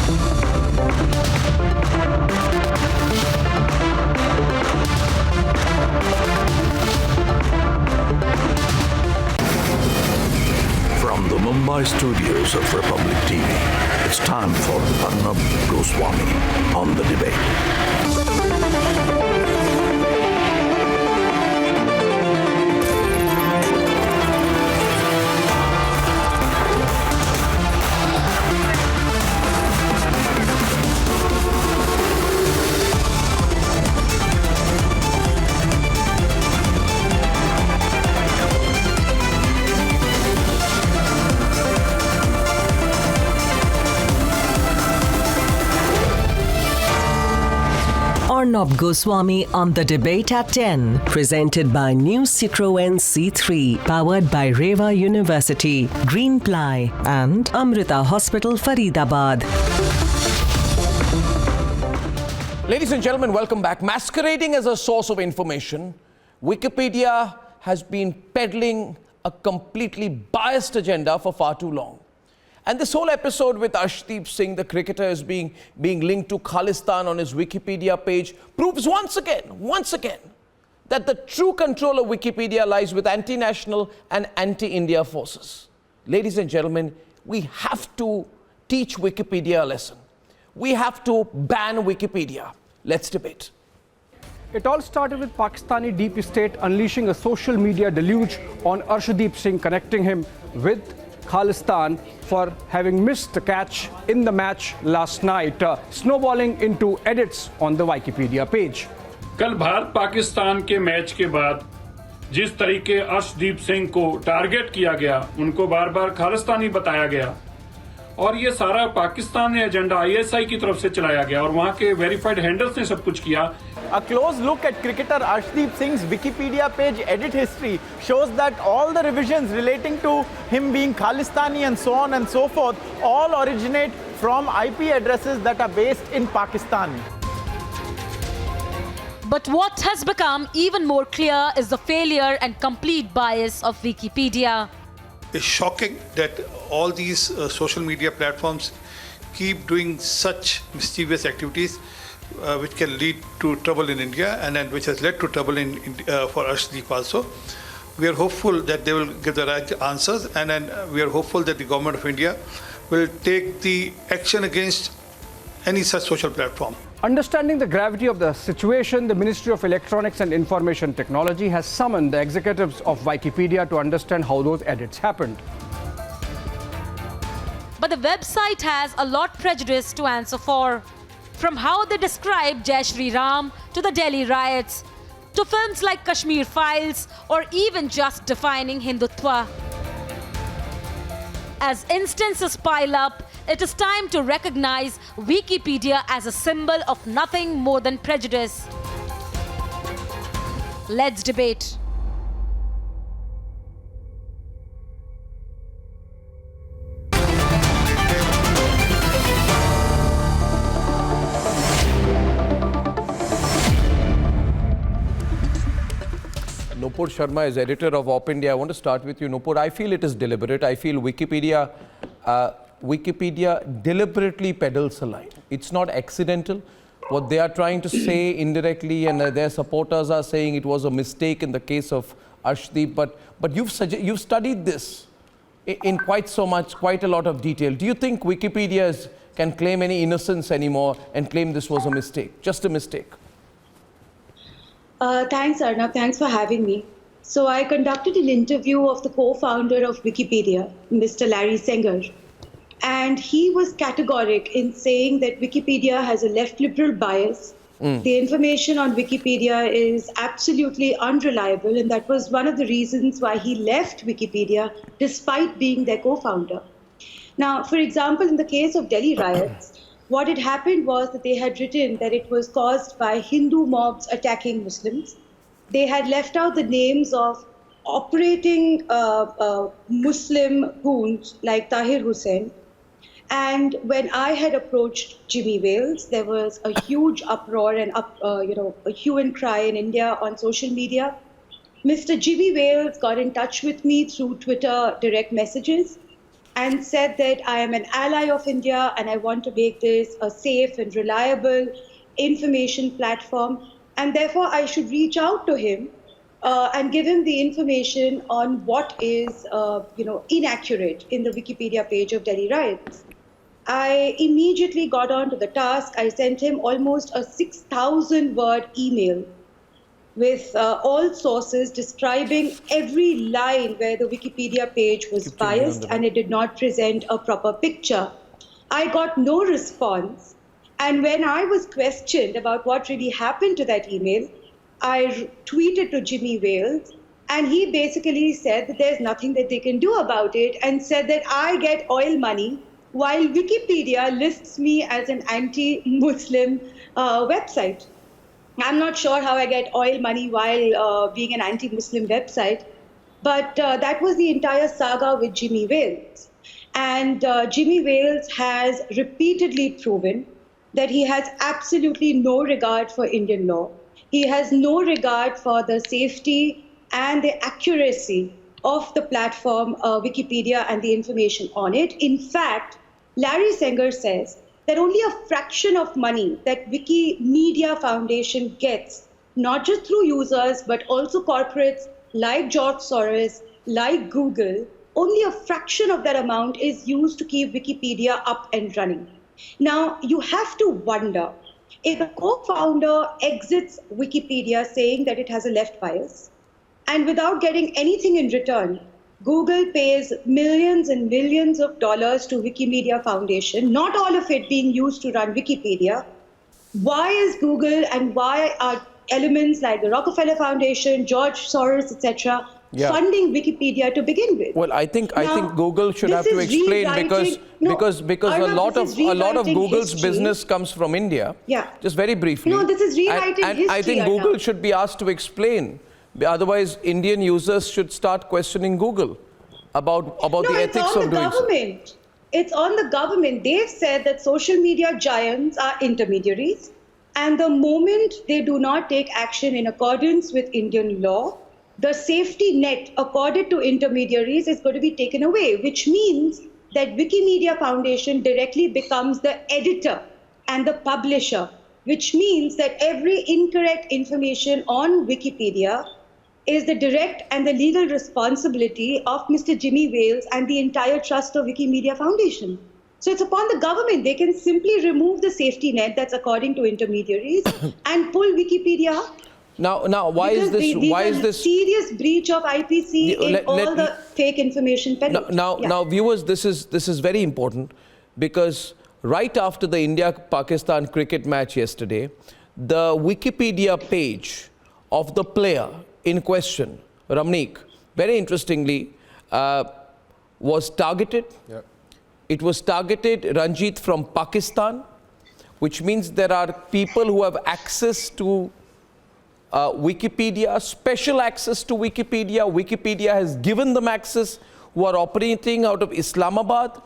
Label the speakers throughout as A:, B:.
A: From the Mumbai studios of Republic TV, it's time for Arnab Goswami on the debate.
B: Arnab Goswami on the debate at 10, presented by New Citroën C3, powered by Reva University, Green Ply, and Amrita Hospital, Faridabad.
C: Ladies and gentlemen, welcome back. Masquerading as a source of information, Wikipedia has been peddling a completely biased agenda for far too long. And this whole episode with Arshdeep Singh, the cricketer, is being linked to Khalistan on his Wikipedia page, proves once again, that the true control of Wikipedia lies with anti-national and anti-India forces. Ladies and gentlemen, we have to teach Wikipedia a lesson. We have to ban Wikipedia. Let's debate.
D: It all started with Pakistani deep state unleashing a social media deluge on Arshdeep Singh, connecting him with Khalistan for having missed the catch in the match last night, snowballing into edits on the Wikipedia page.
E: कल भारत पाकिस्तान के match के बाद जिस तरीके अर्शदीप सिंह को target किया गया, उनको बार-बार खालिस्तानी बताया गया और ये सारा पाकिस्तान ने एजेंडा आईएसआई की तरफ से चलाया गया और वहां के वेरीफाइड हैंडल्स ने सब कुछ किया.
F: A close look at cricketer Arshdeep Singh's Wikipedia page edit history shows that all the revisions relating to him being Khalistani and so on and so forth all originate from IP addresses that are based in Pakistan.
G: But what has become even more clear is the failure and complete bias of Wikipedia.
H: It's shocking that all these social media platforms keep doing such mischievous activities which can lead to trouble in India and which has led to trouble for Arshdeep also. We are hopeful that they will give the right answers, and then we are hopeful that the government of India will take the action against any such social platform.
D: Understanding the gravity of the situation, the Ministry of Electronics and Information Technology has summoned the executives of Wikipedia to understand how those edits happened.
G: But the website has a lot prejudice to answer for. From how they describe Jai Shri Ram to the Delhi riots, to films like Kashmir Files, or even just defining Hindutva. As instances pile up, it is time to recognize Wikipedia as a symbol of nothing more than prejudice. Let's debate.
C: Nupur Sharma is editor of Op India. I want to start with you, Nupur. I feel it is deliberate. I feel Wikipedia deliberately peddles a lie. It's not accidental. What they are trying to say indirectly, and their supporters are saying it was a mistake in the case of Arshdeep. But you've studied this in quite a lot of detail. Do you think Wikipedia can claim any innocence anymore and claim this was a mistake, just a mistake?
I: Thanks, Arnab. Thanks for having me. So I conducted an interview of the co-founder of Wikipedia, Mr. Larry Sanger, and he was categoric in saying that Wikipedia has a left liberal bias. The information on Wikipedia is absolutely unreliable, and that was one of the reasons why he left Wikipedia despite being their co-founder. Now, for example, in the case of Delhi riots, what had happened was that they had written that it was caused by Hindu mobs attacking Muslims. They had left out the names of operating Muslim goons like Tahir Hussain. And when I had approached Jimmy Wales, there was a huge uproar and a hue and cry in India on social media. Mr. Jimmy Wales got in touch with me through Twitter direct messages. and said that I am an ally of India and I want to make this a safe and reliable information platform, and therefore I should reach out to him and give him the information on what is inaccurate in the Wikipedia page of Delhi riots. I immediately got on to the task. I sent him almost a 6,000-word email with all sources describing every line where the Wikipedia page was biased and it did not present a proper picture. I got no response. And when I was questioned about what really happened to that email, I tweeted to Jimmy Wales, and he basically said that there's nothing that they can do about it, and said that I get oil money while Wikipedia lists me as an anti-Muslim website. I'm not sure how I get oil money while being an anti-Muslim website, but that was the entire saga with Jimmy Wales. And Jimmy Wales has repeatedly proven that he has absolutely no regard for Indian law. He has no regard for the safety and the accuracy of the platform Wikipedia and the information on it. In fact, Larry Sanger says that only a fraction of money that Wikimedia Foundation gets, not just through users, but also corporates like George Soros, like Google, only a fraction of that amount is used to keep Wikipedia up and running. Now, you have to wonder, if a co-founder exits Wikipedia saying that it has a left bias, and without getting anything in return, Google pays millions and millions of dollars to Wikimedia Foundation, not all of it being used to run Wikipedia. Why is Google and why are elements like the Rockefeller Foundation, George Soros, etc., funding Wikipedia to begin with?
C: Well, I think Google should have to explain because
I: Arnab,
C: a lot of Google's
I: history.
C: Business comes from India.
I: Yeah.
C: Just very briefly.
I: No, this is rewriting
C: and
I: history.
C: I think
I: Arnab.
C: Google should be asked to explain. Otherwise, Indian users should start questioning Google about the ethics of doing so.
I: It's on the government. They've said that social media giants are intermediaries, and the moment they do not take action in accordance with Indian law, the safety net accorded to intermediaries is going to be taken away, which means that Wikimedia Foundation directly becomes the editor and the publisher, which means that every incorrect information on Wikipedia is the direct and the legal responsibility of Mr. Jimmy Wales and the entire trust of Wikimedia Foundation. So it's upon the government. They can simply remove the safety net that's according to intermediaries and pull Wikipedia up.
C: Now, why is this
I: serious breach of IPC in all the fake information peddling?
C: Now, viewers, this is very important, because right after the India-Pakistan cricket match yesterday, the Wikipedia page of the player in question, Ramnik, very interestingly, was targeted. Yeah. It was targeted, Ranjit, from Pakistan, which means there are people who have access to Wikipedia, special access to Wikipedia. Wikipedia has given them access, who are operating out of Islamabad.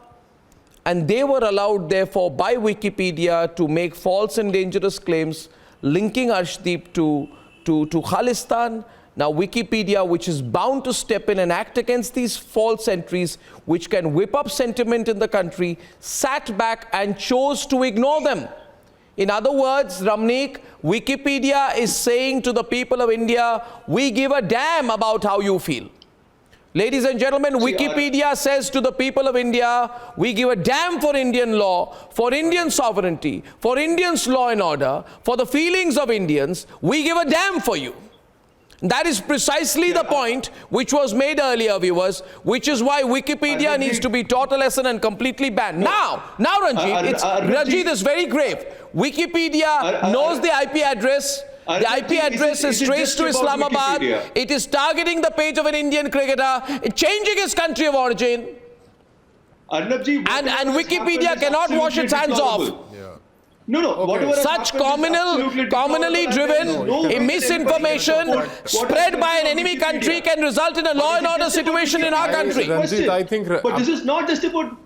C: And they were allowed, therefore, by Wikipedia to make false and dangerous claims linking Arshdeep to Khalistan. Now, Wikipedia, which is bound to step in and act against these false entries, which can whip up sentiment in the country, sat back and chose to ignore them. In other words, Ramnik, Wikipedia is saying to the people of India, we give a damn about how you feel. Ladies and gentlemen, Wikipedia says to the people of India, we give a damn for Indian law, for Indian sovereignty, for Indians' law and order, for the feelings of Indians. We give a damn for you. That is precisely the point which was made earlier, viewers, which is why Wikipedia needs to be taught a lesson and completely banned. Now, Ranjit, is very grave. Wikipedia knows the IP address. The IP address is traced to Islamabad. It is targeting the page of an Indian cricketer, changing his country of origin. And Wikipedia cannot wash its hands off. Such communally driven misinformation spread by an enemy country can result in a law and order situation in our country.
J: But this is not just about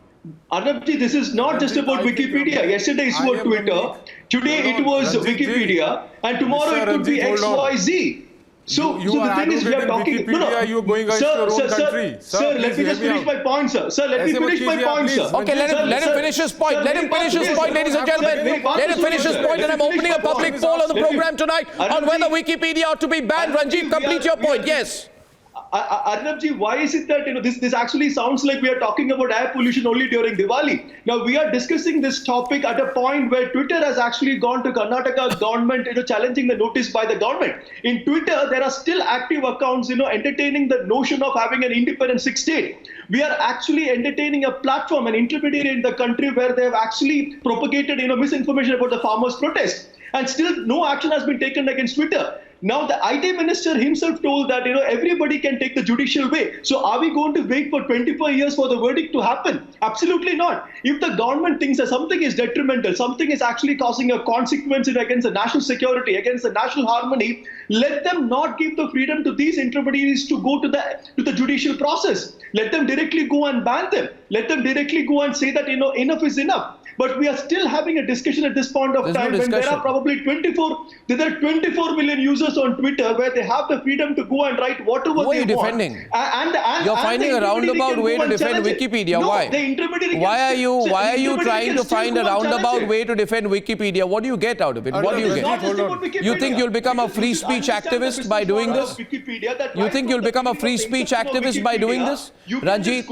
J: Arnabji, this is not just about Wikipedia. Yesterday it was Twitter, today it was Wikipedia, and tomorrow it could be XYZ. So
E: You
J: the
E: are
J: thing is, we are
E: advocating
J: talking.
E: Wikipedia, you are going against your own country.
J: Sir, let
E: please
J: me
E: hear
J: just finish
E: out.
J: my point, sir. Sir, let me
E: ऐसे मत
J: finish my
E: कीजिए,
J: point,
E: please.
J: sir.
C: Okay, let him finish his point. Let him finish his point, ladies and gentlemen. Let him finish his point, and I'm opening a public poll on the program tonight on whether Wikipedia ought to be banned. Ranjit, complete your point. Yes.
J: Arnabji, why is it that this actually sounds like we are talking about air pollution only during Diwali? Now we are discussing this topic at a point where Twitter has actually gone to Karnataka government, challenging the notice by the government. In Twitter, there are still active accounts, entertaining the notion of having an independent sixth state. We are actually entertaining a platform, an intermediary in the country where they have actually propagated, misinformation about the farmers' protest, and still no action has been taken against Twitter. Now, the IT minister himself told that, everybody can take the judicial way. So are we going to wait for 24 years for the verdict to happen? Absolutely not. If the government thinks that something is detrimental, something is actually causing a consequence against the national security, against the national harmony, let them not give the freedom to these intermediaries to go to the judicial process. Let them directly go and ban them. Let them directly go and say that, enough is enough. But we are still having a discussion at this point of time when there are probably 24 million users on Twitter where they have the freedom to go and write whatever they want.
C: Who are you defending? You're finding a roundabout way to defend Wikipedia.
J: No,
C: why?
J: the intermediary
C: Why are you trying to find a roundabout way to defend Wikipedia? What do you get out of it? What do you get? You think you'll become a free speech activist by doing this? You think you'll become a free speech activist by doing this? Ranjit,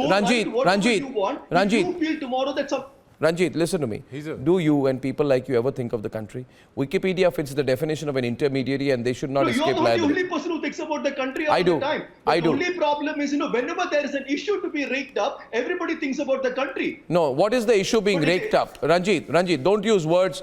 C: Ranjit, listen to me. Do you and people like you ever think of the country? Wikipedia fits the definition of an intermediary and they should not escape liability.
J: You're not the only person who thinks about the country all the time. The only problem is, whenever there is an issue to be raked up, everybody thinks about the country.
C: No, what is the issue being raked up? Ranjit, don't use words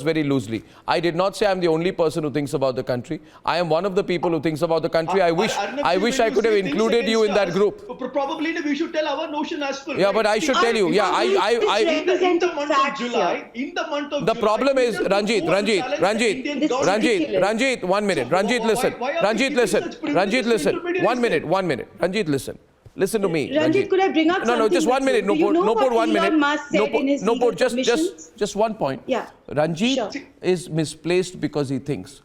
C: very loosely. I did not say I'm the only person who thinks about the country. I am one of the people who thinks about the country. I wish I could have included you in that group.
J: Probably we should tell our notion as well.
C: Yeah, but I should tell you. Yeah,
J: in the month of July,
C: the problem is, Ranjit, 1 minute. Ranjit, listen. 1 minute. Ranjit, listen. Listen to me.
I: Ranjit, could I bring up something?
C: No, just 1 minute. No, put 1 minute.
I: Elon Musk said in his legal submissions?
C: Just 1 point.
I: Yeah.
C: Ranjit is misplaced because he thinks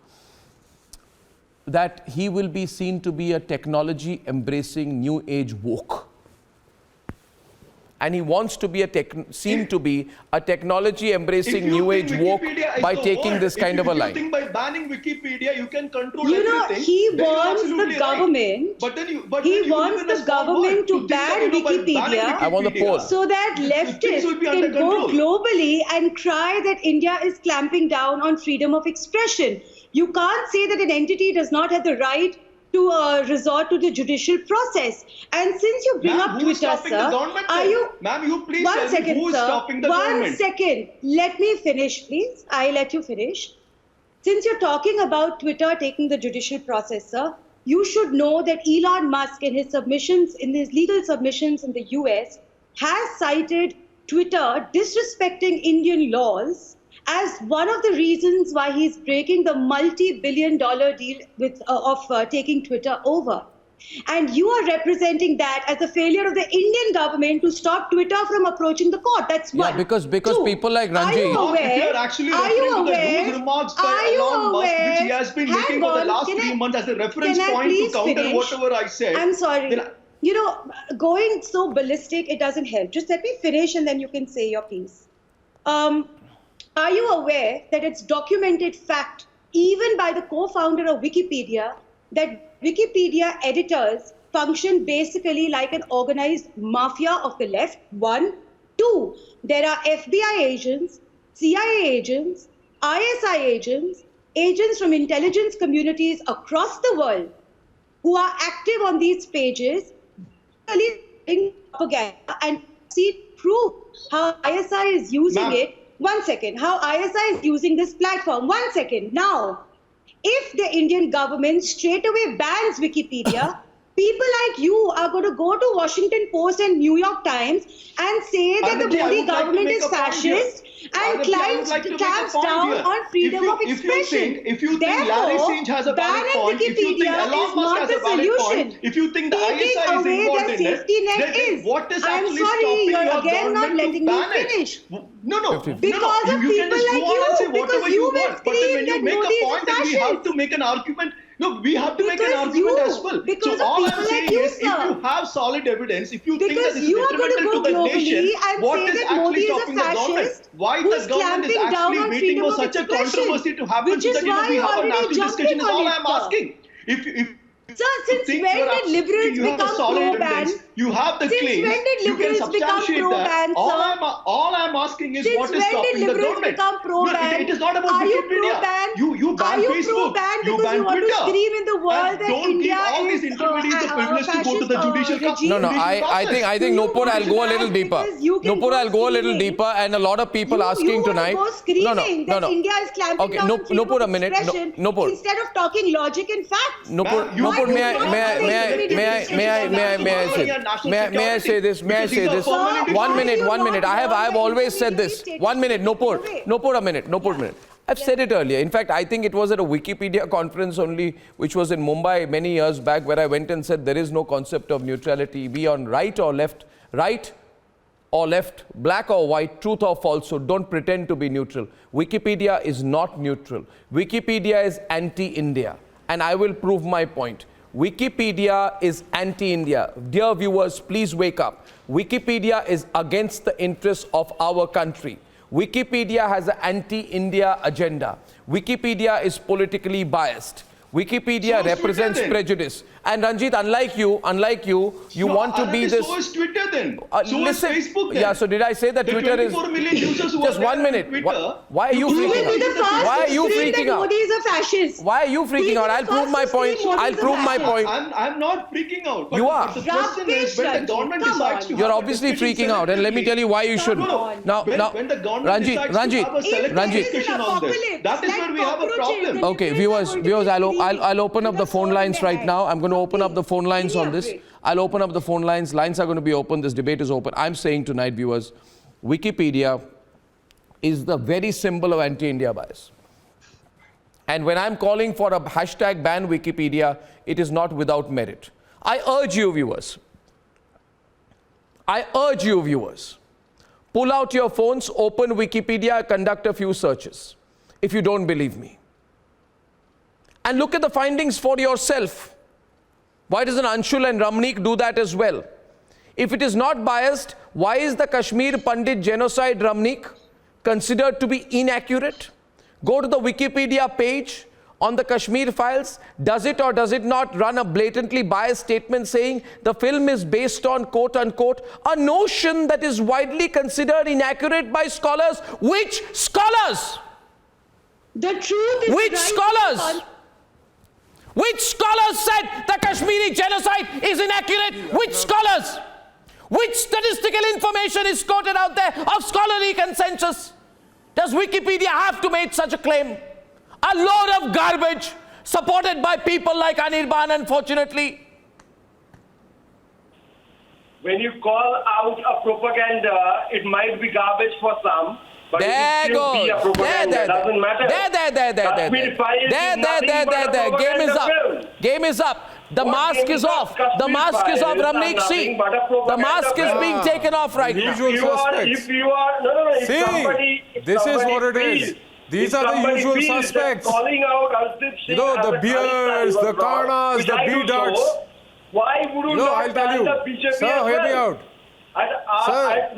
C: that he will be seen to be a technology embracing new age woke. And he wants to be seen to be a technology embracing new age woke by taking this kind of a line.
J: If you think by banning Wikipedia you can control everything,
I: he wants the government. He wants the government to ban Wikipedia.
C: I want the poll.
I: So that leftists can go globally and cry that India is clamping down on freedom of expression. You can't say that an entity does not have the right to resort to the judicial process. And since you bring up Twitter, sir, are you...
J: Ma'am, you please
I: One second,
J: who is stopping the government?
I: 1 second. Let me finish, please. I let you finish. Since you're talking about Twitter taking the judicial process, sir, you should know that Elon Musk in his legal submissions in the US has cited Twitter disrespecting Indian laws as one of the reasons why he's breaking the multi-billion-dollar deal of taking Twitter over. And you are representing that as a failure of the Indian government to stop Twitter from approaching the court. That's one.
C: Yeah, because people like Ranjit...
J: Are you aware?
I: Remarks
J: by Elon Musk, which he has been making for the last 3 months as a reference point to counter whatever I said.
I: I'm sorry. Going so ballistic, it doesn't help. Just let me finish and then you can say your piece. Are you aware that it's documented fact, even by the co-founder of Wikipedia, that Wikipedia editors function basically like an organized mafia of the left? 1. 2, there are FBI agents, CIA agents, ISI agents, agents from intelligence communities across the world who are active on these pages, propaganda, and see proof how ISI is using it. 1 second. How ISI is using this platform. 1 second. Now, if the Indian government straight away bans Wikipedia, people like you are going to go to Washington Post and New York Times and say that the Modi government is fascist and clamps down on freedom of expression.
J: If you think Larry Sage has a valid point, if you think Elon Musk has a valid point, if you think the ISI is involved in it, then what is actually stopping your government to ban it? No.
I: Because of
J: you
I: people
J: can just
I: like
J: go on and say
I: you.
J: whatever
I: Because
J: you
I: you
J: want. But then when you make a point, then we have to make an argument No, we have to make an
I: Because
J: argument
I: you-
J: as well.
I: because
J: So
I: of
J: all I'm
I: people like
J: saying
I: you,
J: is, if
I: sir.
J: you have solid evidence, if you think
I: Because
J: that this is
I: you are going to
J: detrimental
I: go
J: to the
I: globally
J: nation,
I: and
J: what
I: say
J: is
I: that
J: actually
I: Modi is a
J: stopping the government?
I: fascist
J: Why
I: who's
J: the government is
I: clamping down
J: actually
I: on
J: waiting
I: freedom
J: for
I: of
J: such a
I: expression,
J: controversy to happen
I: which
J: so
I: is
J: that
I: why
J: we
I: you
J: have a
I: already
J: national
I: jumped
J: discussion
I: in
J: is
I: on
J: all
I: it,
J: I'm
I: sir.
J: asking. If
I: Sir, since
J: think
I: when
J: you're
I: did liberals
J: you have the
I: become
J: solid
I: pro-ban?
J: evidence, you have the
I: Since
J: claims,
I: when did
J: you can
I: liberals become
J: substantiate
I: pro-ban,
J: that.
I: sir?
J: All I'm asking is
I: Since
J: what is
I: when did
J: stopping the
I: liberals
J: government?
I: become pro-ban?
J: No, it is not about
I: Are you
J: Wikipedia.
I: pro-ban?
J: You
I: Are
J: ban
I: you
J: Facebook.
I: pro-ban
J: You
I: because
J: ban
I: you want to
J: Twitter.
I: scream in the world
J: And
I: that
J: don't
I: India
J: give all these
I: is
J: intermediaries the privilege to go to the
I: fascist,
J: judicial
I: regime?
C: No,
J: judicial
C: I
J: process.
C: think
I: You
C: Nupur, I'll go a
I: want
C: little
I: to
C: deeper.
I: because you can
C: Nupur,
I: go
C: I'll go a little
I: screaming.
C: deeper, and a lot of people
I: You
C: asking
I: want
C: tonight.
I: to go screaming that India is clamping
C: Okay,
I: down on freedom
C: Nupur, a
I: of
C: minute.
I: expression
C: Nupur.
I: instead of talking logic and facts.
C: Nupur,
J: Ma'am, you-
C: Nupur, may
J: you-
C: I say this? May I say this?
I: Sir,
C: One
I: why
C: minute,
I: do you
C: 1 minute.
I: not
C: I have
I: want
C: always
I: the
C: said this.
I: intermediary
C: 1 minute,
I: status
C: Nupur.
I: taken away?
C: Nupur, a minute. Nupur, a minute. I've said it earlier. In fact, I think it was at a Wikipedia conference only, which was in Mumbai many years back, where I went and said there is no concept of neutrality, be on right or left, black or white, truth or falsehood. Don't pretend to be neutral. Wikipedia is not neutral. Wikipedia is anti-India. And I will prove my point. Wikipedia is anti-India. Dear viewers, please wake up. Wikipedia is against the interests of our country. Wikipedia has an anti-India agenda. Wikipedia is politically biased. Wikipedia
J: So is
C: represents
J: Twitter then.
C: prejudice. And Ranjit, unlike you
J: No,
C: want to be
J: Arnab,
C: this.
J: So is Twitter then. So
C: listen,
J: is Facebook then.
C: yeah. So did I say that
J: The
C: Twitter is
J: 24 million users who
C: just
J: are
C: 1
J: there on
C: minute?
J: Twitter,
C: Why are you
J: you
C: freaking
J: will be
I: the
C: out?
I: first
C: Why are
I: to
C: you
I: scream
C: freaking
I: that
C: out?
I: Modi is a fascist.
C: Why are you freaking
I: We'll
C: out?
I: be
C: I'll
I: the
C: prove
I: first
C: my
I: to
C: point.
I: scream Modi
C: I'll
I: is a
C: prove my
I: fascist.
C: point.
J: I'm not freaking out.
C: You are.
J: But the question is, when the
I: Rubbish,
J: government
I: Ranjit.
J: decides to
C: You're
J: have a
C: obviously
J: discussion
C: freaking out, and let me tell you why you shouldn't.
J: No, when the government decides to have a selective
C: Ranjit.
J: discussion on this, that is where we have a problem.
C: Okay, viewers, I'll open up the phone lines right now. I'm going to open up the phone lines on this. I'll open up the phone lines. Lines are going to be open. This debate is open. I'm saying tonight, viewers, Wikipedia is the very symbol of anti-India bias. And when I'm calling for a hashtag ban Wikipedia, it is not without merit. I urge you, viewers, pull out your phones, open Wikipedia, conduct a few searches, if you don't believe me. And look at the findings for yourself. Why doesn't Anshul and Ramneek do that as well? If it is not biased, why is the Kashmir Pandit genocide, Ramneek, considered to be inaccurate? Go to the Wikipedia page on the Kashmir files. Does it or does it not run a blatantly biased statement saying the film is based on, quote unquote, a notion that is widely considered inaccurate by scholars? Which scholars?
I: The truth is
C: Which
I: right
C: scholars? Which scholars said the Kashmiri genocide is inaccurate? Which scholars? Which statistical information is quoted out there of scholarly consensus? Does Wikipedia have to make such a claim? A load of garbage supported by people like Anirban, unfortunately.
K: When you call out a propaganda, it might be garbage for some. But
C: There
K: it will still be a
C: goes.
K: propaganda. Doesn't matter.
C: There. Game is up. The mask is off. The mask is off, Ramneek. See, the mask is being taken off right now.
K: If you are,
L: See, this is what it is. These are the usual suspects.
K: Calling out Arshdeep Singh,
L: You know, the beards, the karnas, the B-ducks.
K: Why would you not
L: I'll tell you. Sir, hear me out. Sir.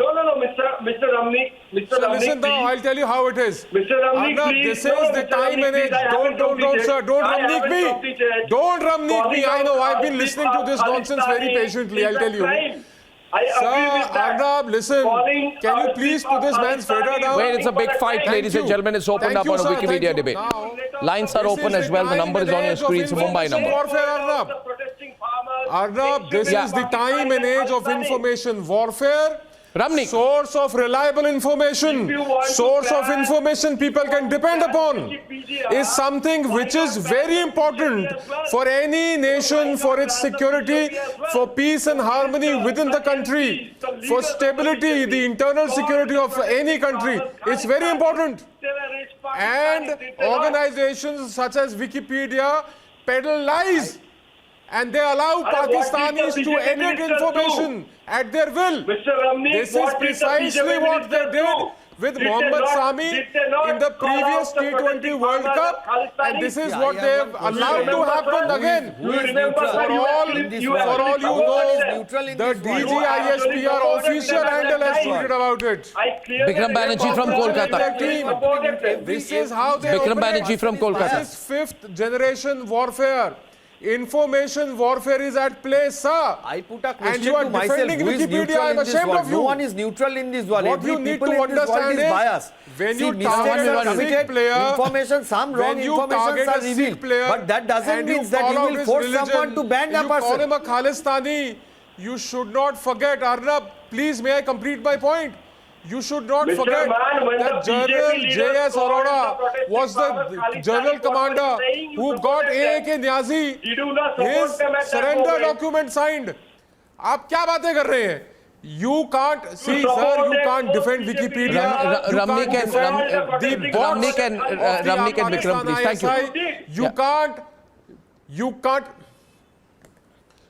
K: Mr. Ramneek.
L: So listen now, I'll tell you how it is.
K: Mr. Ramneek,
L: Arnab,
K: please.
L: this is the time and age. Don't, sir. Don't Ramneek me. Don't Ramneek me. I know, I've been listening to this nonsense very patiently, I'll tell you. Sir, Arnab, listen. Can you please put this man's fader down?
C: Wait, it's a big fight, ladies and gentlemen. It's opened up on a Wikipedia debate. Lines are open as well. The number is on your screen. It's a Mumbai number.
L: Arnab, this is the time and age of information warfare.
C: Ramneek.
L: Source of reliable information, source of information people can depend upon is something which is very important for any nation, for its security, for peace and harmony within the country, for stability, the internal security of any country. It's very important. And organizations such as Wikipedia peddle lies. And they allow Pakistanis to edit information at their will.
K: Mr. Ramneek,
L: This is precisely what they did with Mohammad Sami in the previous T20 World Cup, and this is what they have allowed to happen again. For all you know, the DGISPR official handle has tweeted about it.
C: Bikram Banerjee from Kolkata.
L: This is how they
C: Bikram
L: operate.
C: Banerjee from Kolkata.
L: This is fifth generation warfare. Information warfare is at play, sir.
M: I put a question
L: and you are
M: to myself,
L: defending
M: who is
L: Wikipedia.
M: neutral
L: I'm
M: in this
L: ashamed
M: world?
L: of you.
M: No one is neutral in this world.
L: What
M: Every
L: you need
M: people
L: to
M: in this world
L: understand
M: is
L: is
M: biased.
L: when
M: See,
L: you
M: mistakes
L: target
M: are
L: a
M: committed,
L: Sikh player,
M: information, some wrong
L: when you
M: information
L: target
M: are
L: a Sikh
M: revealed.
L: player
M: But that doesn't
L: and you
M: mean that
L: call
M: you
L: out
M: will
L: his
M: force
L: religion,
M: someone to ban a
L: you call
M: person.
L: him a Khalistani, you should not forget, Arnab, please may I complete my point? You should not forget that General J.S. Arora was the general commander who got A.K. Niazi his surrender document signed. आप क्या बातें कर रहे हैं? You can't see, sir. You can't defend Wikipedia.
C: Ramni can Bikram, please. Thank you.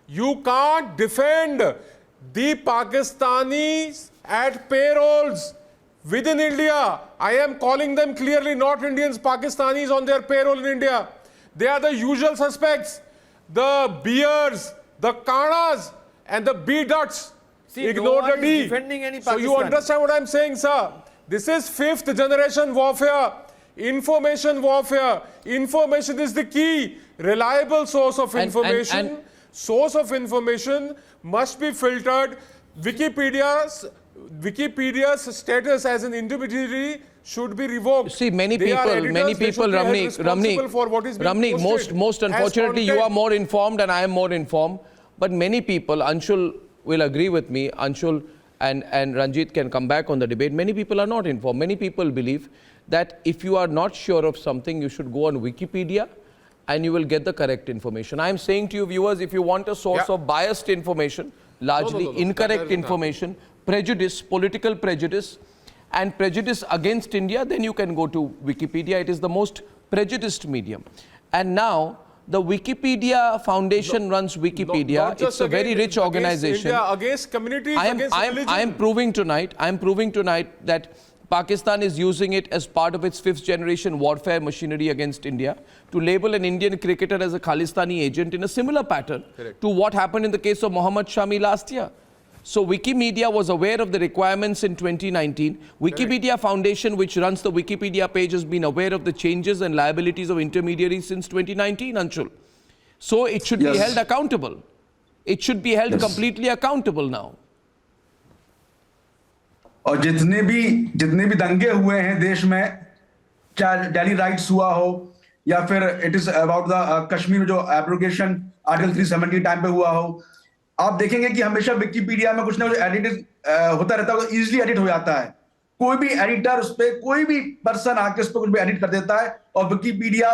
L: You can't defend the Pakistanis at payrolls within India. I am calling them clearly not Indians, Pakistanis on their payroll in India. They are the usual suspects. The Beers, the Kanas, and the B-Duts. Ignore the D.
M: Defending any
L: So you understand what I'm saying, sir? This is fifth generation warfare. Information warfare. Information is the key. Reliable source of information. Source of information must be filtered. Wikipedia's status as an intermediary should be revoked.
C: See, many people, Ramni, most unfortunately, you are more informed and I am more informed. But many people, Anshul will agree with me, Anshul and Ranjit can come back on the debate. Many people are not informed. Many people believe that if you are not sure of something, you should go on Wikipedia and you will get the correct information. I am saying to you viewers, if you want a source of biased information, largely incorrect information, prejudice, political prejudice, and prejudice against India, then you can go to Wikipedia. It is the most prejudiced medium. And now, the Wikipedia Foundation runs Wikipedia. It's a very rich organization.
L: Against communities,
C: I am proving tonight that Pakistan is using it as part of its fifth generation warfare machinery against India to label an Indian cricketer as a Khalistani agent in a similar pattern to what happened in the case of Mohammad Shami last year. So Wikimedia was aware of the requirements in 2019. Wikipedia Foundation, which runs the Wikipedia page, has been aware of the changes and liabilities of intermediaries since 2019, Anshul. So it should be held accountable. It should be held completely accountable now.
N: और जितने भी दंगे हुए हैं देश में, चाहे Delhi rights हुआ हो या फिर it is about the Kashmir जो एब्रोगेशन आर्टिकल 370 टाइम पे हुआ हो, आप देखेंगे कि हमेशा विकिपीडिया में कुछ ना कुछ एडिट होता रहता है, इजीली एडिट हो जाता है. कोई भी एडिटर उस पर, कोई भी पर्सन आके उस पर कुछ भी एडिट कर देता है और विकिपीडिया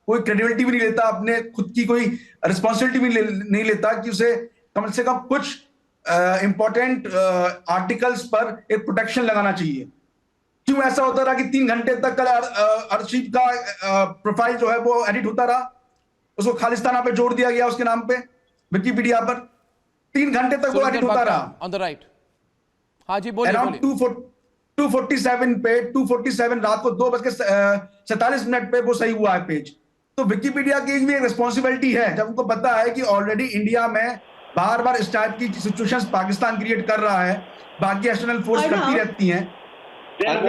N: कोई क्रेडिबिलिटी भी नहीं लेता, अपने खुद की कोई रिस्पॉन्सिबिलिटी भी नहीं लेता कि उसे कम से कम कुछ इंपॉर्टेंट आर्टिकल्स पर एक प्रोटेक्शन लगाना चाहिए. क्यों ऐसा होता रहा कि 3 घंटे तक कल अर्शदीप का प्रोफाइल जो है वो एडिट होता रहा, उसको खालिस्तान पे जोड़ दिया गया उसके नाम पे विकिपीडिया पर, 3 घंटे तक वो एडिट होता रहा.
C: ऑन द राइट, हाँ जी बोलिए.
N: अराउंड 247 पे 247 रात को 2:47 पे वो सही हुआ है पेज. तो विकिपीडिया की भी एक रिस्पॉन्सिबिलिटी है, जब उनको पता है कि ऑलरेडी इंडिया में बार-बार इस टाइप की सिचुएशंस पाकिस्तान क्रिएट कर रहा है, बाकी एक्सटर्नल फोर्स करती रहती हैं.
C: Coming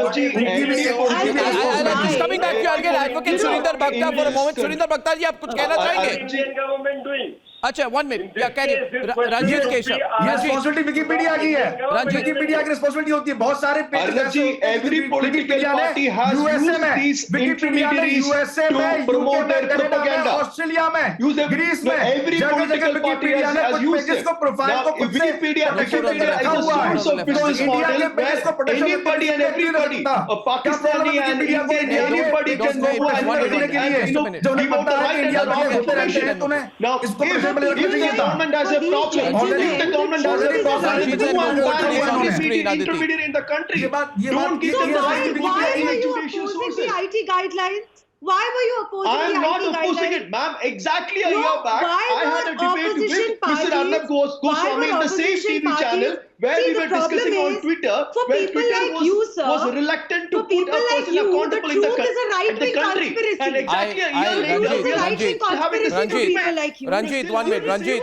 C: back to Argel, Advocate Surinder Bhakta for a moment. Surinder Bhakta जी, आप कुछ कहना चाहेंगे? अच्छा, 1 minute. या करिए. रंजीत केशव.
N: रिस्पॉन्सिबिलिटी विकिपीडिया की है. विकिपीडिया की रिस्पॉन्सिबिलिटी होती है. बहुत सारे
J: Arnab ji, every political party has used these intermediaries to promote their propaganda.
N: Australia में, ग्रीस में,
J: every political party has used it. Now, Wikipedia is a source of business model where anybody and everybody, a Pakistani and Indian, anybody can go and give out the right and the wrong information. Now, if the government has a problem, if the government has a problem with the intermediary in the country, don't give them the right to
I: Why
J: in
I: are you
J: judicial
I: opposing
J: sources.
I: the IT guidelines? Why were you opposing
J: I
I: the
J: am not
I: IT
J: opposing
I: guidelines?
J: it, ma'am. Exactly a
I: No,
J: year back,
I: why
J: I had a
I: were
J: debate with
I: opposition
J: Mr. Arnab
I: parties-
J: Goswami in the same
I: opposition
J: TV channel
I: parties-
J: where
I: See,
J: we
I: the
J: were
I: problem
J: discussing on
I: is,
J: Twitter,
I: for
J: where
I: people
J: Twitter
I: like
J: was,
I: you, sir,
J: was reluctant to
I: for
J: put a
I: people like
J: person
I: you, the
J: accountable in
I: truth is a
J: the
I: right-wing
J: country.
I: conspiracy.
J: And exactly a year later,
I: Ranjit,
J: we are
I: right-wing
J: still having this
I: conspiracy
J: debate.
I: to people like you.
C: Ranjit, 1 minute. Ranjit.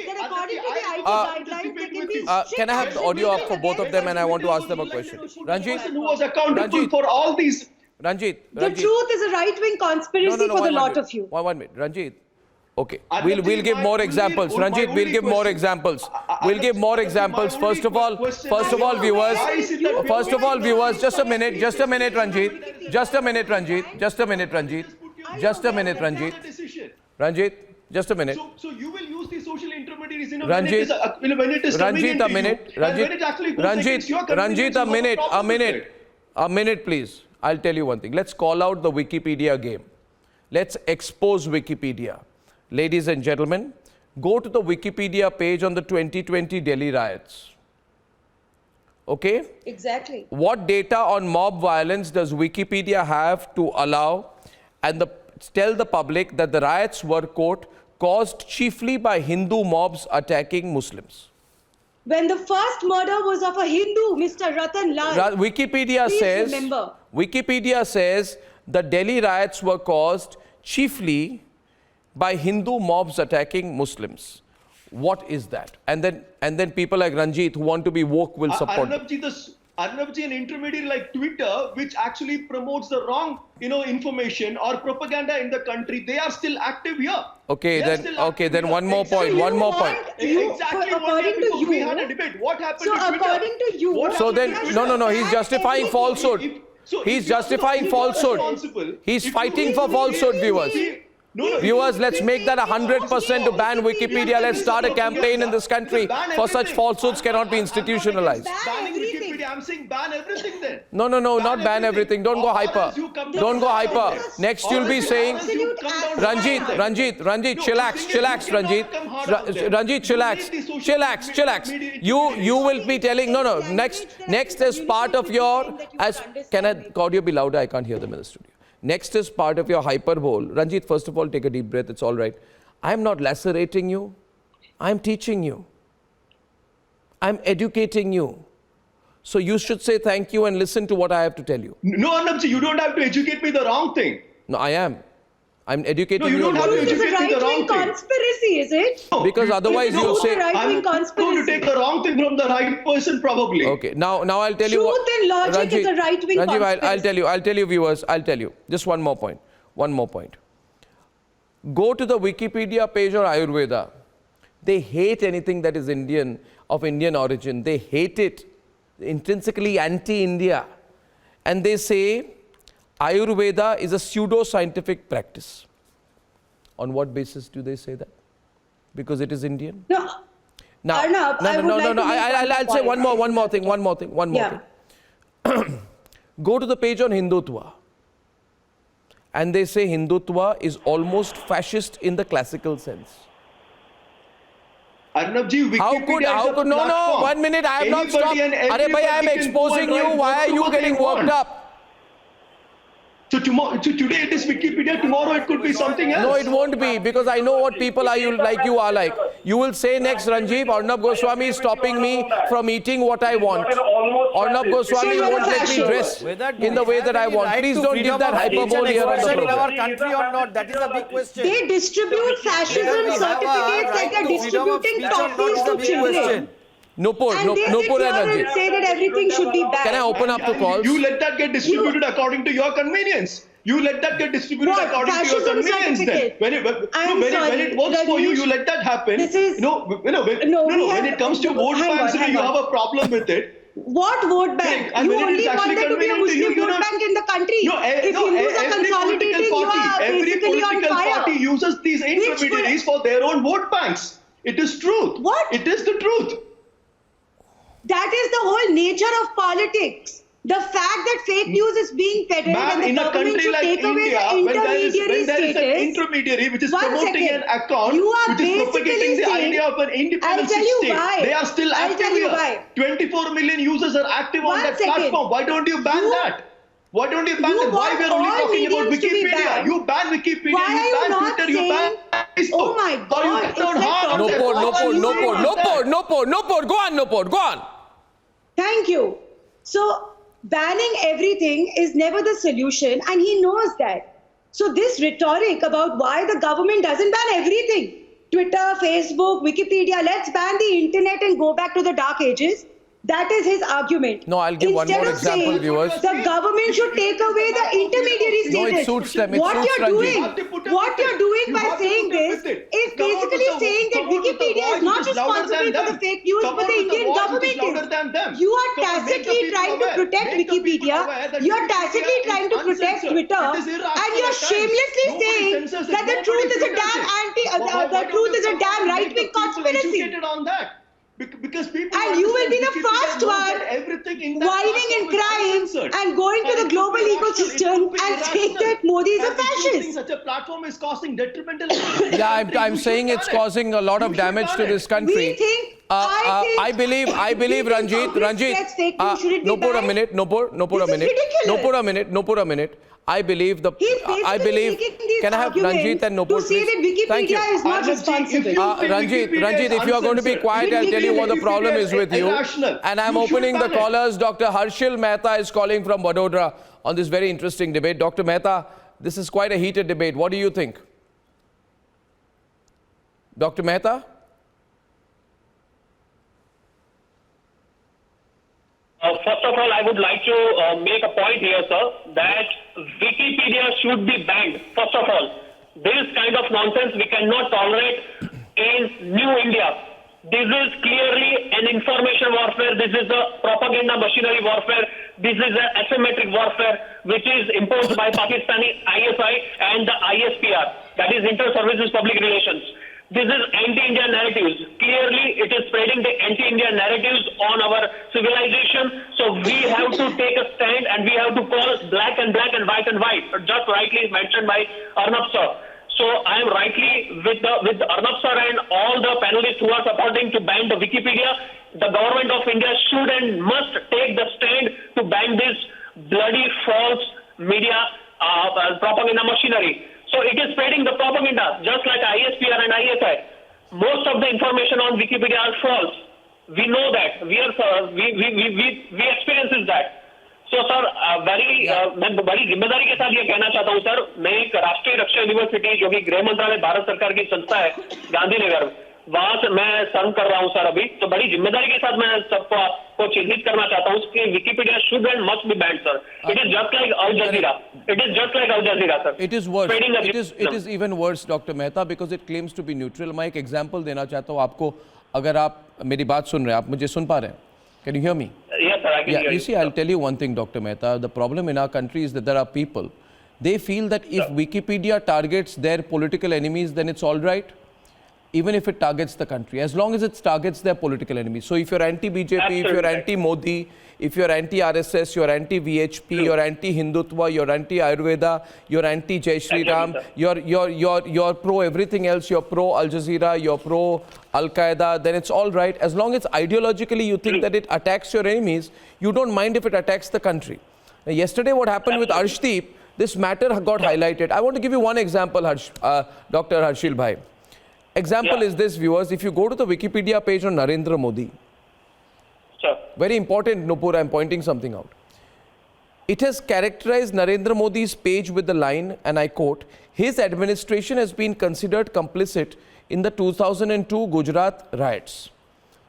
I: That according to the IT guidelines, there can be
C: Can I have the audio up for both of them, and I want to ask them a question? Ranjit,
J: Person who was accountable
C: Ranjit.
J: for all these.
C: Ranjit.
I: The truth is a right-wing conspiracy for the lot of you.
C: One minute. Ranjit. Okay,
J: Arnab
C: we'll give
J: ji,
C: more
J: my
C: examples.
J: only-
C: Ranjit,
J: my
C: we'll
J: only
C: give more
J: question-
C: examples. We'll give more examples.
J: my
C: First of
J: only
C: all,
J: question
C: first of
J: is-
C: all, viewers.
J: Why is it that
C: First of all, viewers. Just a minute, Ranjit. Just a minute, Ranjit. Just a minute, Ranjit. Just a minute, Ranjit.
J: Decision.
C: Ranjit, just a minute.
J: So you will use the social intermediaries
C: Ranjit,
J: when it is
C: Ranjit,
J: convenient
C: a
J: to
C: minute.
J: you, and when it actually goes against your convenience,
C: Ranjit, a
J: you have
C: minute,
J: problem with it.
C: a minute, please. I'll tell you one thing. Let's call out the Wikipedia game. Let's expose Wikipedia. Ladies and gentlemen, go to the Wikipedia page on the 2020 Delhi riots. Okay?
I: Exactly.
C: What data on mob violence does Wikipedia have to allow and tell the public that the riots were, quote, caused chiefly by Hindu mobs attacking Muslims?
I: When the first murder was of a Hindu, Mr. Ratan Lal.
C: Wikipedia
I: Please
C: says,
I: remember.
C: Wikipedia says the Delhi riots were caused chiefly by Hindu mobs attacking Muslims. What is that? And then people like Ranjit who want to be woke will support.
J: Arnab ji, an intermediary like Twitter, which actually promotes the wrong, information or propaganda in the country, they are still active here.
C: Okay, then one more point.
J: Exactly.
I: According to you,
J: we had a debate. What happened
I: so
J: to Twitter?
I: according to you,
J: What
C: So
J: happened
C: then,
J: to Twitter?
C: no, he's justifying falsehood. He's justifying falsehood. He's fighting for falsehood, viewers. Viewers, let's make that 100% to ban Wikipedia. Let's start a campaign in this country for such falsehoods cannot be institutionalized.
J: Banning Wikipedia. I'm saying ban everything then.
C: No, not ban everything. Don't go hyper. Don't go hyper. Next you'll be saying, Ranjit, chillax, Ranjit. Ranjit, chillax. You will be telling, no. Next as part of your, can audio be louder? I can't hear them in the studio. Next is part of your hyperbole. Ranjit, first of all, take a deep breath. It's all right. I'm not lacerating you. I'm teaching you. I'm educating you. So you should say thank you and listen to what I have to tell you.
J: No, Arnab ji, you don't have to educate me the wrong thing.
C: No, I am. I'm educating
J: No, you don't have to
I: This is a
J: educate me the wrong
I: right-wing
J: thing.
I: conspiracy, is it?
C: Because otherwise
I: This is
C: you'll
I: a
C: say...
I: right-wing
J: I'm going
I: conspiracy.
J: to take the wrong thing from the right person, probably.
C: Okay, now I'll tell you what...
I: Truth and logic is a right-wing
C: Ranjit,
I: conspiracy.
C: I'll tell you viewers, I'll tell you. Just one more point. Go to the Wikipedia page on Ayurveda. They hate anything that is Indian, of Indian origin. They hate it. Intrinsically anti-India. And they say Ayurveda is a pseudo-scientific practice. On what basis do they say that? Because it is Indian?
I: No.
C: Now,
I: Arnab, I would like to make
C: I'll say one more thing.
I: Yeah.
C: Go to the page on Hindutva. And they say Hindutva is almost fascist in the classical sense.
J: Arnab ji, Wikipedia
C: How could, no, 1 minute, I have not stopped. Arey bhai, I am exposing you. Why are you getting worked up?
J: So today it is Wikipedia, tomorrow it could be something else.
C: No, it won't be, because I know what people are like you are like. You will say next, Ranjit, Arnab Goswami is stopping me from eating what I want. Arnab Goswami won't let me dress in the way that I want. Please don't give that hyperbole here on the
M: in our
C: program.
M: country or not? That is a big question.
I: They distribute fascism certificates like they're distributing toffees to children.
C: Nupur
I: And they
C: and
I: sit here and
C: Ranjit.
I: say that everything should be banned.
C: Can I open up to calls?
J: You let that get distributed according to your convenience. You let that get distributed
I: What?
J: according to your
I: Fascism
J: convenience then.
I: certificate?
J: When it works for you, you let that happen.
I: This is-
J: when it comes to vote
I: Hang
J: banks,
I: on.
J: you have a problem with it.
I: What vote bank?
J: And
I: You
J: when it
I: only
J: is
I: want
J: actually
I: there to be a
J: convenient to you,
I: Muslim
J: you
I: vote
J: don't-
I: bank in the country. If Hindus are consolidating, you are
J: every
I: basically on
J: political
I: fire.
J: party uses these intermediaries for their own vote banks. It is truth.
I: What?
J: It is the truth.
I: That is the whole nature of politics. The fact that fake news is being peddled
J: Ma'am,
I: and the
J: in a
I: government
J: country
I: should
J: like
I: take away
J: India,
I: the
J: when there is
I: intermediary
J: an
I: status.
J: intermediary which is
I: One
J: promoting
I: second.
J: an account,
I: You are
J: which is propagating
I: basically
J: the
I: saying-
J: idea of an independent
I: I'll tell you
J: state,
I: why.
J: they are still
I: I'll
J: active
I: tell you
J: here.
I: why.
J: 24 million users are active on
I: One
J: that
I: second.
J: platform. Why don't you ban that? Why don't you ban them? Why we are only talking about Wikipedia? You ban Wikipedia,
I: Why
J: you ban Twitter, you ban Facebook.
I: Oh my God!
J: Or you cut down hard on
C: No
J: them.
C: port, no
J: What are
C: port,
J: you
C: no
J: saying
C: port,
J: about
C: no
J: that?
C: port, no port, no port. Go on, no port, go on.
I: Thank you. So banning everything is never the solution, and he knows that. So this rhetoric about why the government doesn't ban everything, Twitter, Facebook, Wikipedia, let's ban the internet and go back to the dark ages. That is his argument.
C: No, I'll give one more example,
I: saying
C: viewers.
I: The government should take away the intermediary status.
C: No, it suits them. It
I: what
C: suits
I: you're
C: Ranjit.
I: what you're doing by saying this is basically saying that Wikipedia is not responsible for the fake news, but the Indian government is. You are tacitly trying to protect Wikipedia. You are tacitly trying to protect Twitter, and you're shamelessly saying that the truth is a damn right-wing conspiracy.
J: Because people
I: and you will be the
J: Wikipedia
I: first
J: knows
I: one
J: that everything in that
I: whining and
J: platform is
I: crying
J: uncensored.
I: and going to the global
J: It
I: ecosystem
J: would be
I: and saying
J: irrational.
I: that Modi is a
J: And if you think
I: fascist.
J: such a platform is causing detrimental
C: Yeah, I'm saying it's causing a lot of damage to this country.
I: We think,
C: I believe, Ranjit, no put a minute, no put a minute. I believe can I have Ranjit and Nopur,
I: to say
C: please?
I: that
C: Thank you.
I: Wikipedia is not responsible.
C: Ranjit, if you are going to be quiet, I'll tell you what the problem is with you. And I'm opening the callers. Dr. Harshil Mehta is calling from Vadodara on this very interesting debate. Dr. Mehta, this is quite a heated debate. What do you think? Dr. Mehta?
K: First of all, I would like to make a point here, sir, that Wikipedia should be banned. First of all, this kind of nonsense we cannot tolerate in New India. This is clearly an information warfare. This is a propaganda machinery warfare. This is an asymmetric warfare which is imposed by Pakistani ISI and the ISPR, that is Inter-Services Public Relations. This is anti-India narratives. Clearly, it is spreading the anti-India narratives on our civilization. So we have to take a stand and we have to call black and white and white. Just rightly mentioned by Arnab sir. So I am rightly with Arnab sir and all the panelists who are supporting to ban the Wikipedia. The government of India should and must take the stand to ban this bloody false media propaganda machinery. So it is spreading the propaganda, just like ISPR and ISI. Most of the information on Wikipedia are false. We know that. We experience that. So, sir, मैं बड़ी जिम्मेदारी के साथ ये कहना चाहता हूँ, sir, मैं एक राष्ट्रीय रक्षा यूनिवर्सिटी जो कि गृह मंत्रालय भारत सरकार की संस्था है, गांधीनगर, वहां से मैं सर्व कर रहा हूँ, सर, अभी तो बड़ी जिम्मेदारी के साथ मैं सबको आपको चिन्हित करना चाहता हूँ कि Wikipedia should and must be banned, sir. It is just like Al Jazeera. It is just like Al Jazeera, sir.
C: It is worse. It is even worse, Dr. Mehta, because it claims to be neutral. मैं एक example देना चाहता हूँ आपको, अगर आप मेरी बात सुन रहे हैं, आप मुझे सुन पा रहे हैं? Can you hear me?
K: Yes, sir, I can hear you.
C: You see, I'll tell you one thing, Dr. Mehta. The problem in our country is that there are people, they feel that if Wikipedia targets their political enemies, then it's all right. Even if it targets the country, as long as it targets their political enemies. So if you're anti-BJP, if you're anti-Modi, if you're anti-RSS, you're anti-VHP, you're anti-Hindutva, you're anti-Ayurveda, you're anti-Jai Shri Ram, you're pro-everything else, you're pro-Al Jazeera, you're pro-Al-Qaeda, then it's all right. As long as ideologically you think that it attacks your enemies, you don't mind if it attacks the country. Now, yesterday what happened with Arshdeep, this matter got highlighted. I want to give you one example, Dr. Harshil Bhai. Example is this, viewers. If you go to the Wikipedia page on Narendra Modi, very important, Nupur, I'm pointing something out. It has characterized Narendra Modi's page with the line, and I quote, his administration has been considered complicit in the 2002 Gujarat riots.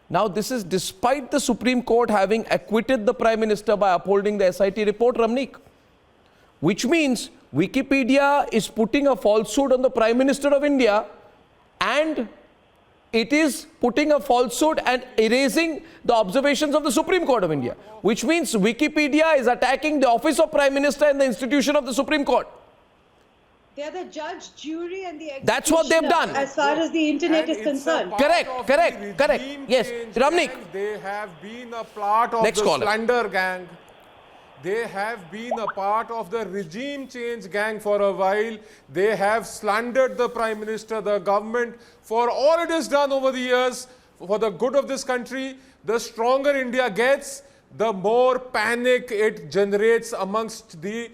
C: Now, this is despite the Supreme Court having acquitted the Prime Minister by upholding the SIT report, Ramnik. Which means Wikipedia is putting a falsehood on the Prime Minister of India, and it is putting a falsehood and erasing the observations of the Supreme Court of India, which means Wikipedia is attacking the office of Prime Minister and the institution of the Supreme Court.
I: They are the judge, jury and the executioner.
C: That's what they've done.
I: As far as the internet is concerned.
C: Correct. Yes, Ramnik.
L: They have been a part of
C: Next
L: the
C: caller.
L: slander gang. They have been a part of the regime change gang for a while. They have slandered the Prime Minister, the government, for all it has done over the years, for the good of this country. The stronger India gets, the more panic it generates amongst the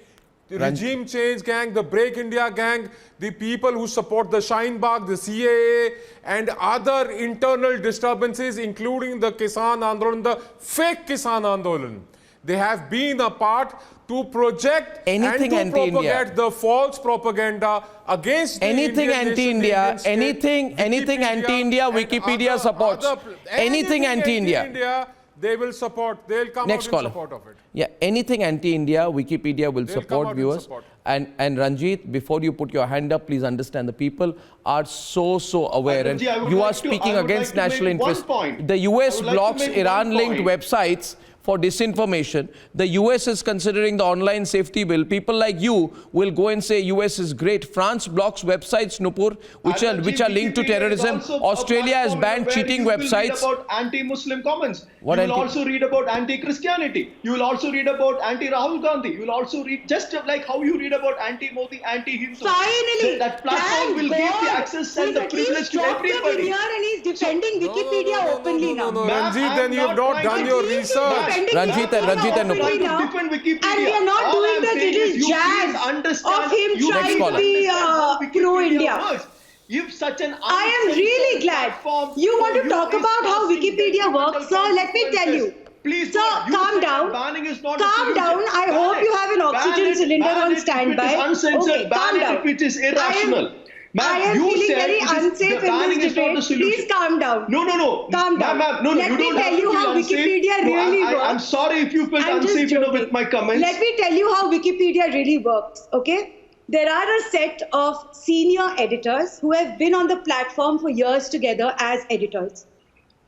L: regime change gang, the Break India gang, the people who support the Shine Bagh, the CAA, and other internal disturbances, including the Kisan Andolan, the fake Kisan Andolan. They have been a part to project
C: anything
L: and to
C: anti-India,
L: propagate the false propaganda against the
C: anything
L: Indian
C: anti-India,
L: nation, the Indian state,
C: anything anti-India, Wikipedia supports. Anything anti-India,
L: they will support. They'll come
C: Next
L: out
C: caller.
L: in support of it.
C: Yeah, anything anti-India, Wikipedia will
L: They'll come
C: support
L: out in
C: viewers.
L: support.
C: And Ranjit, before you put your hand up, please understand the people are so aware, and
J: Arnabji, I would
C: you
J: like
C: are
J: to-
C: speaking
J: I would
C: against
J: like to
C: national
J: make one
C: interest.
J: point.
C: The US
J: I would like to
C: blocks
J: make one
C: Iran-linked
J: point.
C: websites for disinformation. The US is considering the online safety bill. People like you will go and say US is great. France blocks websites, Nupur, which are linked to
J: Wikipedia is
C: terrorism.
J: also a
C: Australia has
J: platform
C: banned
J: where
C: cheating
J: you will
C: websites.
J: Read about anti-Muslim comments.
C: What
J: you will
C: anti-
J: also read about anti-Christianity. You will also read about anti-Rahul Gandhi. You will also read just like how you read about anti-Modi, anti-Hindu.
I: Finally,
J: That platform will give the access and the privilege to everybody.
I: And he's defending Wikipedia openly now.
L: No,
J: Ma'am,
L: Ranjit,
J: I'm
L: then you have not
J: not
L: done
J: trying
L: your
J: to-
L: research.
C: Ranjit and
I: openly
C: Nupur.
I: now.
J: Defend Wikipedia.
I: And we are not
J: All
I: doing
J: I'm
I: the
J: saying
I: little
J: is you
I: jazz
J: please understand-
I: of him
J: you
I: trying
J: please
I: to be
J: understand how Wikipedia
I: pro-India.
J: works. If such an
I: I am really glad.
J: platform
I: You want
J: for
I: to talk
J: is
I: about how
J: causing
I: Wikipedia works, sir? Let me tell you.
J: Please,
I: Sir,
J: God, you
I: calm
J: say
I: down.
J: that banning is not a
I: Calm
J: solution.
I: down. I
J: Ban
I: hope
J: it.
I: you have an oxygen
J: Ban it.
I: cylinder
J: Ban
I: on
J: it if
I: standby.
J: It is uncensored.
I: Okay,
J: Ban
I: calm
J: it
I: down.
J: if it is irrational.
I: I am
J: you
I: feeling
J: said
I: very
J: it is-
I: unsafe
J: the
I: in
J: banning
I: this
J: is not the
I: debate.
J: solution.
I: Please calm down.
J: No.
I: Calm down.
J: Ma'am, no,
I: Let
J: you
I: me
J: don't
I: tell
J: have
I: you
J: to be
I: how
J: unsafe.
I: Wikipedia
J: No,
I: really works.
J: I'm sorry if you felt
I: I'm just
J: unsafe
I: joking.
J: with my comments.
I: Let me tell you how Wikipedia really works, okay? There are a set of senior editors who have been on the platform for years together as editors.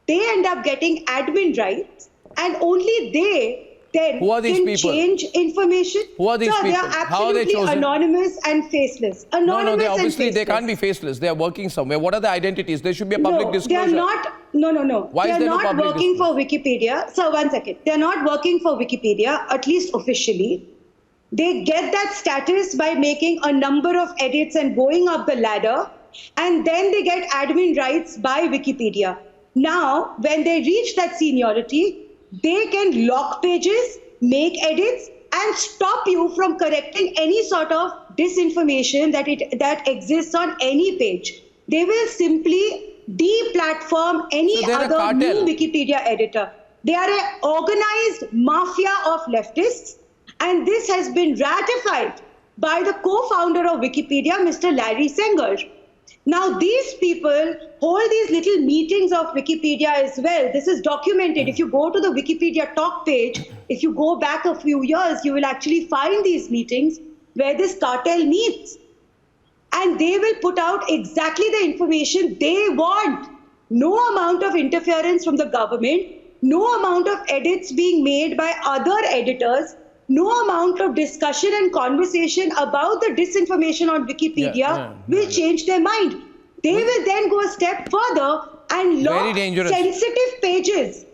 I: They end up getting admin rights, and only they then
C: Who are these
I: can
C: people?
I: change information.
C: Who are these
I: Sir, they
C: people?
I: are
C: How are they
I: absolutely
C: chosen?
I: anonymous and faceless. Anonymous
C: No, they
I: and
C: obviously
I: faceless.
C: they can't be faceless. They are working somewhere. What are the identities? There should be a public disclosure.
I: They are not. No.
C: Why
I: they
C: is
I: are
C: there no
I: not
C: public
I: working for Wikipedia. Sir, 1 second. They are not working for Wikipedia, at least officially. They get that status by making a number of edits and going up the ladder, and then they get admin rights by Wikipedia. Now, when they reach that seniority, they can lock pages, make edits, and stop you from correcting any sort of disinformation that exists on any page. They will simply deplatform any
C: So they're a
I: other new
C: cartel.
I: Wikipedia editor. They are an organized mafia of leftists, and this has been ratified by the co-founder of Wikipedia, Mr. Larry Sanger. Now, these people hold these little meetings of Wikipedia as well. This is documented. If you go to the Wikipedia talk page, if you go back a few years, you will actually find these meetings where this cartel meets. And they will put out exactly the information they want. No amount of interference from the government, no amount of edits being made by other editors, no amount of discussion and conversation about the disinformation on Wikipedia will change their mind. They will then go a step further and lock sensitive pages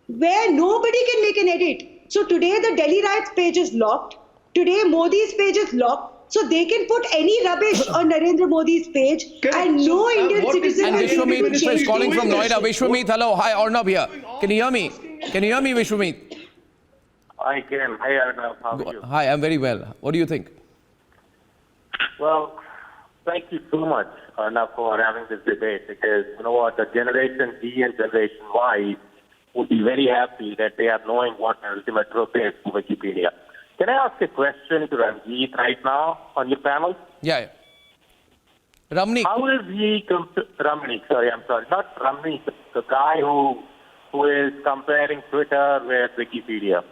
I: where nobody can make an edit. So today the Delhi riots page is locked. Today Modi's page is locked. So they can put any rubbish on Narendra Modi's page and no Indian citizen
C: And
I: will
C: Vishwamit is
I: change
C: calling from
I: information.
C: Noida. Vishwamit, hello. Hi, Arnab here. Can you hear me? Can you hear me, Vishwamit?
O: I can. Hi, Arnab. How are you?
C: Hi, I'm very well. What do you think?
O: Well, thank you so much, Arnab, for having this debate, because you know what, the Generation D and Generation Y would be very happy that they are knowing what the ultimate truth is to Wikipedia. Can I ask a question to Ranjit right now on your panel?
C: Yeah. Ramnik.
O: How is he Ramnik, sorry, I'm sorry. Not Ramnik, the guy who is comparing Twitter with Wikipedia.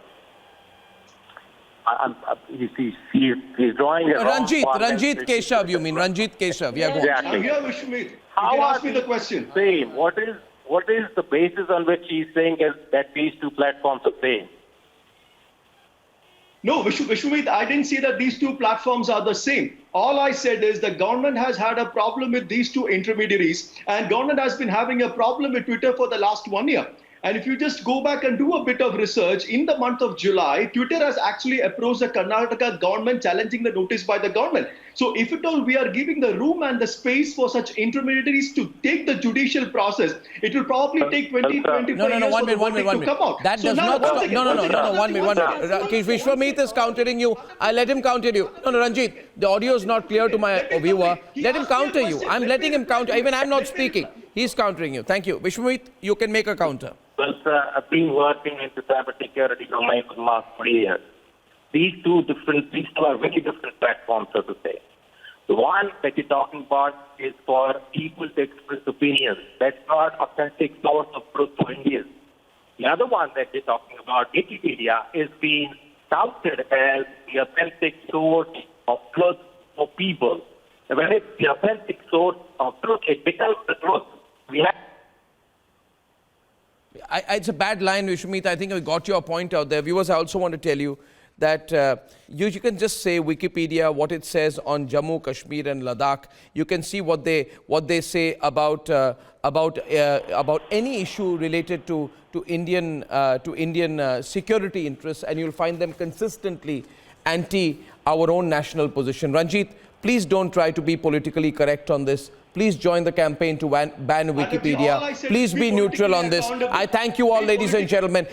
O: He's drawing a
C: Ranjit Keshav, you mean? Ranjit Keshav. Yeah, go on.
O: Exactly.
J: I'm here, Vishwamit.
O: How
J: You can
O: are
J: ask me the question.
O: Same. What is the basis on which he's saying that these two platforms are same?
J: No, Vishwamit, I didn't say that these two platforms are the same. All I said is the government has had a problem with these two intermediaries, and government has been having a problem with Twitter for the last 1 year. And if you just go back and do a bit of research, in the month of July, Twitter has actually approached the Karnataka government challenging the notice by the government. So if at all we are giving the room and the space for such intermediaries to take the judicial process, it will probably take 20, 25 years for the verdict to come out.
C: That
J: So
C: does
J: now,
C: not
J: one
C: stop.
J: second,
C: No,
J: one second.
C: one minute. Vishwameet is countering you. I'll let him counter you. No, Ranjit, the audio is not clear to my viewer. Let him counter you. I'm letting him counter. Even I'm not speaking. He's countering you. Thank you. Vishwameet, you can make a counter.
O: Well, sir, I've been working in the cybersecurity domain for the last 20 years. These two are very different platforms, so to say. The one that you're talking about is for people to express opinions. That's not authentic source of truth for Indians. The other one that you're talking about, Wikipedia, is being touted as the authentic source of truth for people. And when it's the authentic source of truth, it becomes the truth. We have
C: It's a bad line, Vishwameet. I think I got your point out there. Viewers, I also want to tell you that you can just say Wikipedia, what it says on Jammu, Kashmir and Ladakh. You can see what they say about any issue related to Indian security interests, and you'll find them consistently anti our own national position. Ranjit, please don't try to be politically correct on this. Please join the campaign to ban Wikipedia. Please be neutral on this. I thank you all, ladies and gentlemen.